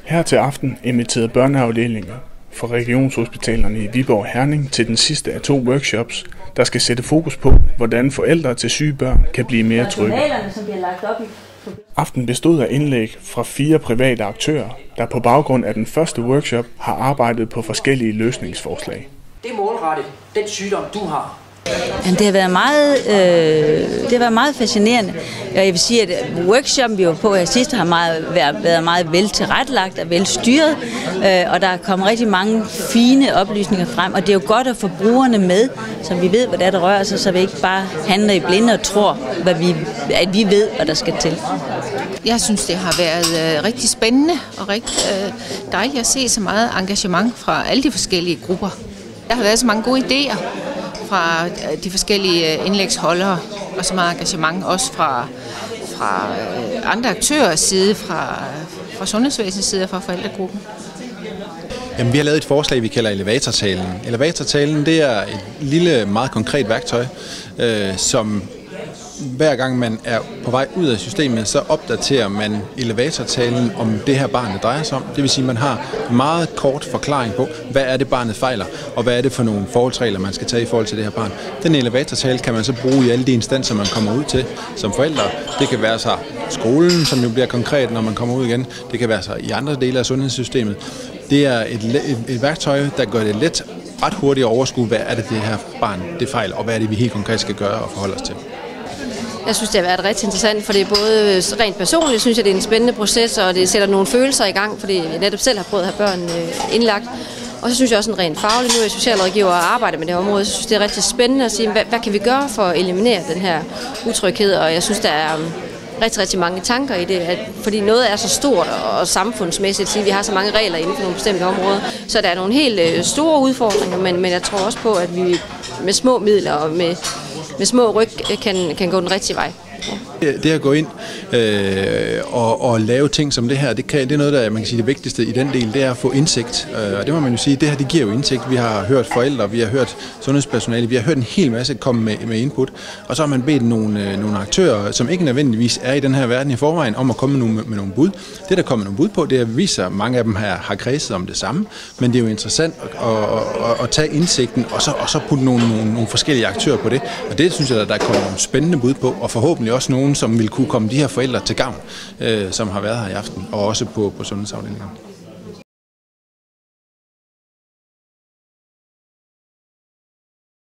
Her til aften inviterede børneafdelinger for regionshospitalerne i Viborg og Herning til den sidste af 2 workshops, der skal sætte fokus på, hvordan forældre til syge børn kan blive mere trygge. Aften bestod af indlæg fra 4 private aktører, der på baggrund af den første workshop har arbejdet på forskellige løsningsforslag. Det er målrettet den sygdom, du har. Det har været meget fascinerende. Jeg vil sige, at workshoppen, vi var på her sidst, har været meget vel tilrettelagt og vel styret, og der er kommet rigtig mange fine oplysninger frem, og det er jo godt at få brugerne med, så vi ved, hvad der rører sig, så vi ikke bare handler i blinde og tror, at vi ved, hvad der skal til. Jeg synes, det har været rigtig spændende og rigtig dejligt at se så meget engagement fra alle de forskellige grupper. Der har været så mange gode idéer fra de forskellige indlægsholdere, og så meget engagement også fra andre aktørers side, fra sundhedsvæsenets side og fra forældregruppen. Jamen, vi har lavet et forslag, vi kalder elevatortalen. Elevatortalen, det er et lille, meget konkret værktøj, som hver gang man er på vej ud af systemet, så opdaterer man elevatortalen om det her barn, det drejer sig om. Det vil sige, at man har meget kort forklaring på, hvad er det barnet fejler, og hvad er det for nogle forholdsregler, man skal tage i forhold til det her barn. Den elevatortale kan man så bruge i alle de instanser, man kommer ud til som forældre. Det kan være så skolen, som jo bliver konkret, når man kommer ud igen. Det kan være så i andre dele af sundhedssystemet. Det er et værktøj, der gør det let ret hurtigt at overskue, hvad er det her barn, det fejler, og hvad er det, vi helt konkret skal gøre og forholde os til. Jeg synes, det har været rigtig interessant, for det er både rent personligt, synes jeg, det er en spændende proces, og det sætter nogle følelser i gang, fordi jeg netop selv har prøvet at have børn indlagt. Og så synes jeg også en rent fagligt, nu er jeg socialrådgiver og arbejder med det her område, så synes jeg, det er rigtig spændende at sige, hvad kan vi gøre for at eliminere den her utryghed, og jeg synes, der er rigtig, rigtig mange tanker i det, fordi noget er så stort og samfundsmæssigt, at vi har så mange regler inden for nogle bestemte områder, så der er nogle helt store udfordringer, men jeg tror også på, at vi med små midler og med små ryg kan gå den rigtige vej. Ja. Det at gå ind og lave ting som det her, det er noget, der man kan sige det vigtigste i den del, det er at få indsigt. Og det må man jo sige, det her det giver jo indsigt. Vi har hørt forældre, vi har hørt sundhedspersonale, vi har hørt en hel masse komme med input, og så har man bedt nogle aktører, som ikke nødvendigvis er i den her verden i forvejen, om at komme med nogle bud. Det der kommer nogle bud på, det er at vise sig, at mange af dem her har kredset om det samme, men det er jo interessant at tage indsigten og så putte nogle forskellige aktører på det. Og det synes jeg, der kommer nogle spændende bud på, og forhåbentlig også nogen, som vil kunne komme de her forældre til gavn, som har været her i aften, og også på sundhedsafdelingen.